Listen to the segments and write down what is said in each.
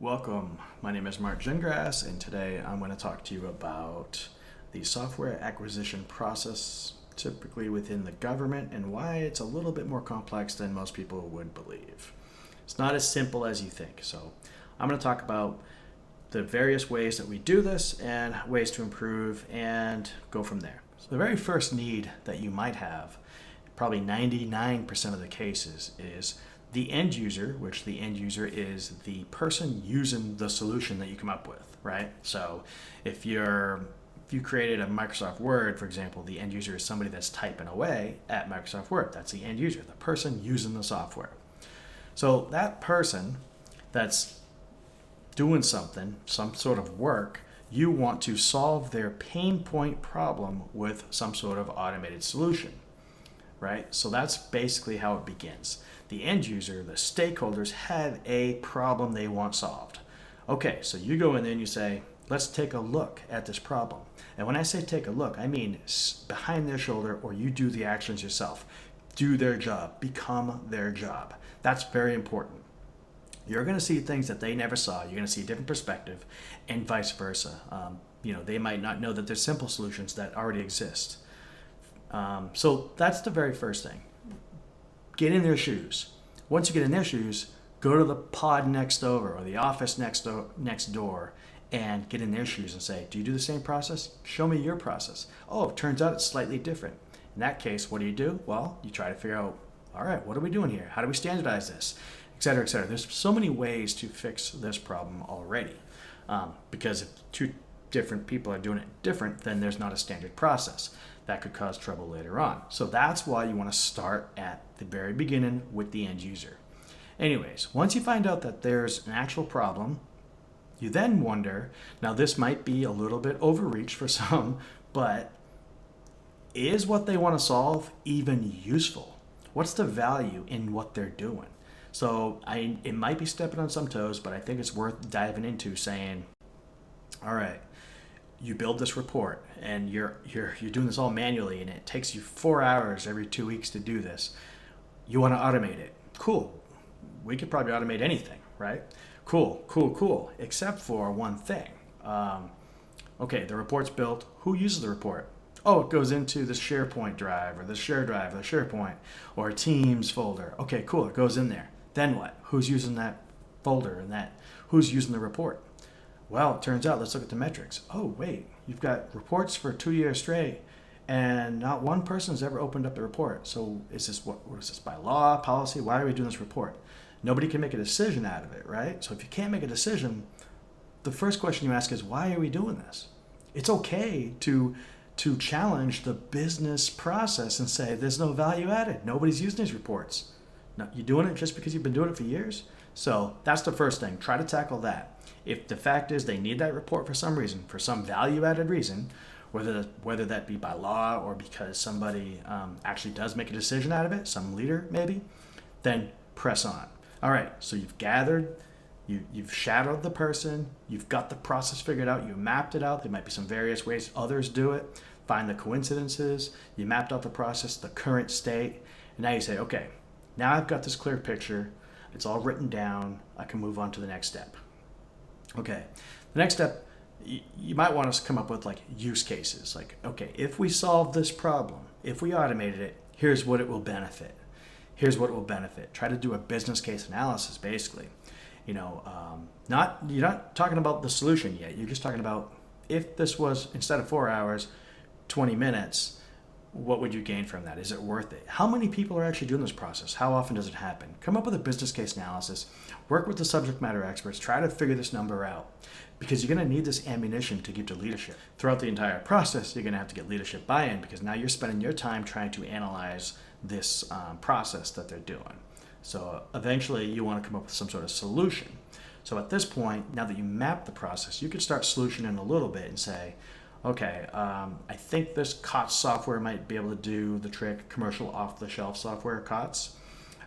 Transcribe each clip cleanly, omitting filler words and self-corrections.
Welcome. My name is Mark Gingras, and today I'm going to talk to you about the software acquisition process, typically within the government, and why it's a little bit more complex than most people would believe. It's not as simple as you think. So I'm going to talk about the various ways that we do this and ways to improve and go from there. So the very first need that you might have, probably 99% of the cases, is the end user, which the end user is the person using the solution that you come up with, right? So if you created a Microsoft Word, for example, the end user is somebody that's typing away at Microsoft Word. That's the end user, the person using the software. So that person that's doing something, some sort of work, you want to solve their pain point problem with some sort of automated solution, right? So that's basically how it begins. The end user, the stakeholders, have a problem they want solved. Okay, so you go in there and you say, let's take a look at this problem. And when I say take a look, I mean behind their shoulder, or you do the actions yourself. Do their job, become their job. That's very important. You're going to see things that they never saw. You're going to see a different perspective, and vice versa. They might not know that there's simple solutions that already exist. So that's the very first thing. Get in their shoes. Once you get in their shoes, go to the pod next over or the office next door and get in their shoes and say, do you do the same process? Show me your process. Oh, it turns out it's slightly different. In that case, what do? Well, you try to figure out, all right, what are we doing here? How do we standardize this? Et cetera, et cetera. There's so many ways to fix this problem already. Because if two different people are doing it different, then there's not a standard process. That could cause trouble later on. So that's why you want to start at the very beginning with the end user. Anyways, once you find out that there's an actual problem, you then wonder, now this might be a little bit overreach for some, but is what they want to solve even useful? What's the value in what they're doing? So it might be stepping on some toes, but I think it's worth diving into saying, all right, you build this report and you're doing this all manually and it takes you 4 hours every 2 weeks to do this. You want to automate it. Cool. We could probably automate anything, right? Cool. Except for one thing. Okay, the report's built. Who uses the report? Oh, it goes into the SharePoint drive or the Share drive or the SharePoint or a Teams folder. Okay, cool. It goes in there. Then what? Who's using that folder and who's using the report? Well, it turns out, let's look at the metrics. Oh, wait, you've got reports for 2 years straight, and not one person has ever opened up the report. So is this what is this, by law, policy? Why are we doing this report? Nobody can make a decision out of it, right? So if you can't make a decision, the first question you ask is, why are we doing this? It's okay to challenge the business process and say, there's no value added. Nobody's using these reports. Now, you're doing it just because you've been doing it for years? So that's the first thing. Try to tackle that. If the fact is they need that report for some reason, for some value-added reason, whether that be by law or because somebody actually does make a decision out of it, some leader maybe, then press on. All right, so you've gathered, you've shadowed the person, you've got the process figured out, you mapped it out. There might be some various ways others do it. Find the coincidences. You mapped out the process, the current state, and now you say, okay, now I've got this clear picture. It's all written down. I can move on to the next step. Okay, the next step, you might want to come up with like use cases. Like, okay, if we solve this problem, if we automated it, here's what it will benefit. Here's what it will benefit. Try to do a business case analysis, basically. You're not talking about the solution yet. You're just talking about if this was, instead of 4 hours, 20 minutes, what would you gain from that? Is it worth it? How many people are actually doing this process? How often does it happen? Come up with a business case analysis. Work with the subject matter experts. Try to figure this number out because you're going to need this ammunition to give to leadership. Throughout the entire process, you're going to have to get leadership buy-in because now you're spending your time trying to analyze this process that they're doing. So eventually you want to come up with some sort of solution. So at this point, now that you map the process, you could start solutioning a little bit and say, okay, I think this COTS software might be able to do the trick, commercial off-the-shelf software, COTS,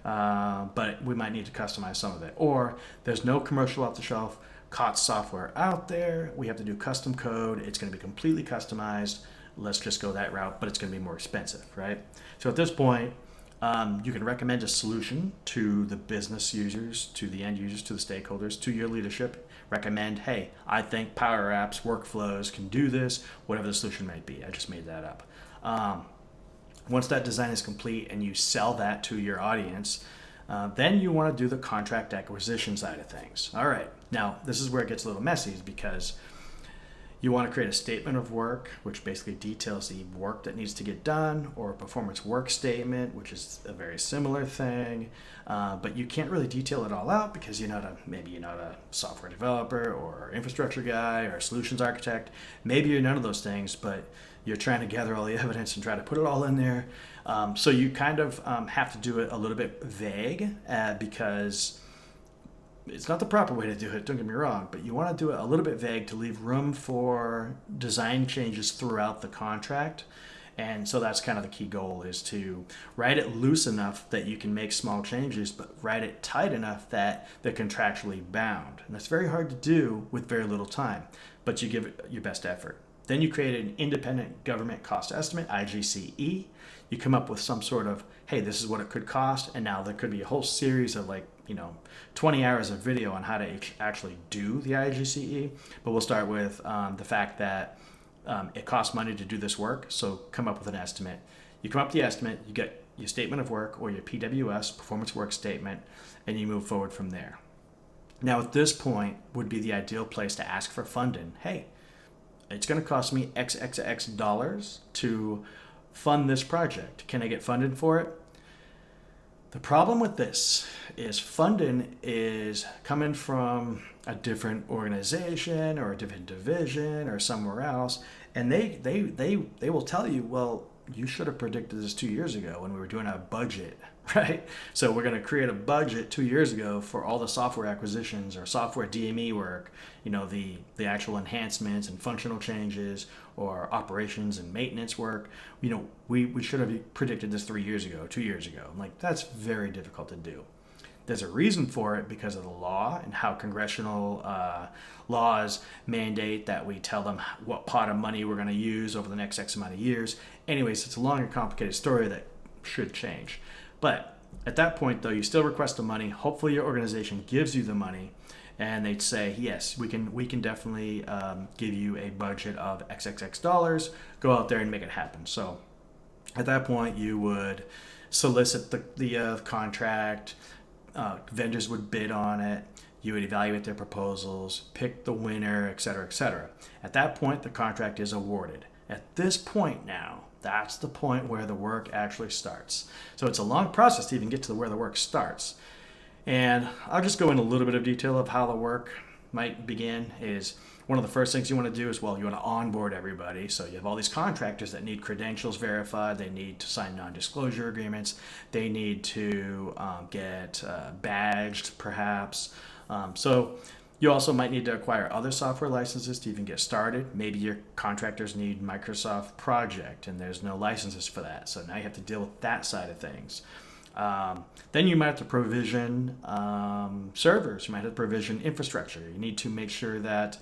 but we might need to customize some of it. Or there's no commercial off-the-shelf COTS software out there. We have to do custom code. It's going to be completely customized. Let's just go that route, but it's going to be more expensive, right? So at this point, You can recommend a solution to the business users, to the end users, to the stakeholders, to your leadership. Recommend, hey, I think Power Apps workflows can do this, whatever the solution might be. I just made that up. Once that design is complete and you sell that to your audience, then you want to do the contract acquisition side of things. All right, now this is where it gets a little messy, because you want to create a statement of work, which basically details the work that needs to get done, or a performance work statement, which is a very similar thing. But you can't really detail it all out because maybe you're not a software developer or infrastructure guy or a solutions architect. Maybe you're none of those things, but you're trying to gather all the evidence and try to put it all in there. So you kind of have to do it a little bit vague because it's not the proper way to do it, don't get me wrong, but you want to do it a little bit vague to leave room for design changes throughout the contract. And so that's kind of the key goal, is to write it loose enough that you can make small changes, but write it tight enough that they're contractually bound. And that's very hard to do with very little time, but you give it your best effort. Then you create an independent government cost estimate, IGCE. You come up with some sort of, hey, this is what it could cost, and now there could be a whole series of 20 hours of video on how to actually do the IGCE. But we'll start with the fact that it costs money to do this work, so come up with an estimate. You come up with the estimate, you get your statement of work or your PWS, performance work statement, and you move forward from there. Now at this point would be the ideal place to ask for funding. Hey, it's going to cost me X dollars to fund this project. Can I get funded for it? The problem with this is funding is coming from a different organization or a different division or somewhere else, and they will tell you, well, you should have predicted this 2 years ago when we were doing our budget, right? So we're going to create a budget 2 years ago for all the software acquisitions or software DME work, the actual enhancements and functional changes, or operations and maintenance work. We should have predicted this 3 years ago, 2 years ago. That's very difficult to do. There's a reason for it because of the law and how congressional laws mandate that we tell them what pot of money we're going to use over the next X amount of years. Anyways, it's a long and complicated story that should change. But at that point, though, you still request the money. Hopefully your organization gives you the money, and they'd say, yes, we can definitely give you a budget of XXX dollars. Go out there and make it happen. So at that point, you would solicit the contract. Vendors would bid on it. You would evaluate their proposals, pick the winner, et cetera, et cetera. At that point, the contract is awarded. At this point now, that's the point where the work actually starts. So it's a long process to even get to where the work starts. And I'll just go into a little bit of detail of how the work might begin. Is one of the first things you want to do is, you want to onboard everybody. So you have all these contractors that need credentials verified. They need to sign non-disclosure agreements. They need to get badged, perhaps. So you also might need to acquire other software licenses to even get started. Maybe your contractors need Microsoft Project and there's no licenses for that. So now you have to deal with that side of things. Then you might have to provision servers. You might have to provision infrastructure. You need to make sure that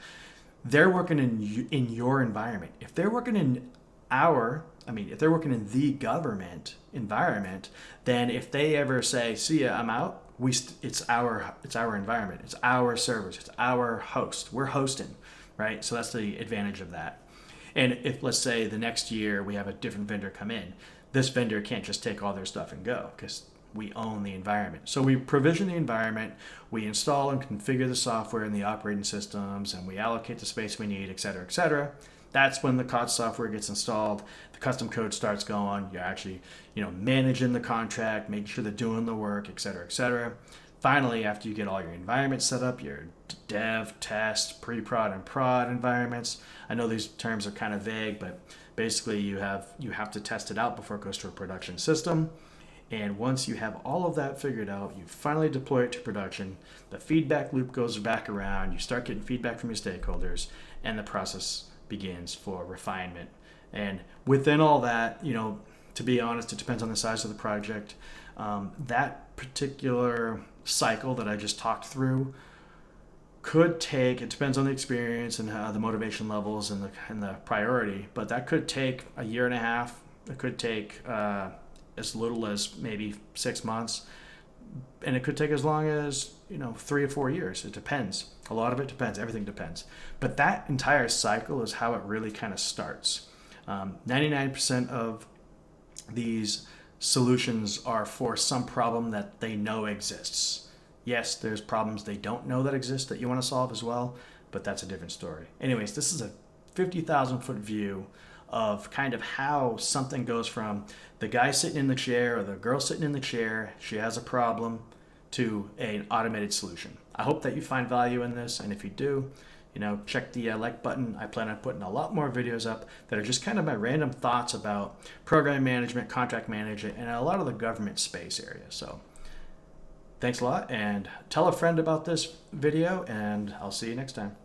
they're working in your environment. If they're working in if they're working in the government environment, then if they ever say, "See ya, I'm out," it's our environment. It's our servers. It's our host. We're hosting, right? So that's the advantage of that. And if, let's say, the next year we have a different vendor come in, this vendor can't just take all their stuff and go because we own the environment. So we provision the environment, we install and configure the software and the operating systems, and we allocate the space we need, et cetera, et cetera. That's when the COTS software gets installed, the custom code starts going, you're actually managing the contract, making sure they're doing the work, et cetera, et cetera. Finally, after you get all your environments set up, your dev, test, pre-prod, and prod environments. I know these terms are kind of vague, but basically you have to test it out before it goes to a production system. And once you have all of that figured out, you finally deploy it to production, the feedback loop goes back around, you start getting feedback from your stakeholders, and the process begins for refinement. And within all that, to be honest, it depends on the size of the project. That particular cycle that I just talked through could take, it depends on the experience and the motivation levels and the priority, but that could take a year and a half. It could take as little as maybe 6 months, and it could take as long as 3 or 4 years. It depends. A lot of it depends. Everything depends. But that entire cycle is how it really kind of starts. 99% of these solutions are for some problem that they know exists. Yes, there's problems they don't know that exist that you want to solve as well, but that's a different story. Anyways, this is a 50,000 foot view of kind of how something goes from the guy sitting in the chair or the girl sitting in the chair, she has a problem, to an automated solution. I hope that you find value in this, and if you do, check the like button. I plan on putting a lot more videos up that are just kind of my random thoughts about program management, contract management, and a lot of the government space area. So thanks a lot, and tell a friend about this video, and I'll see you next time.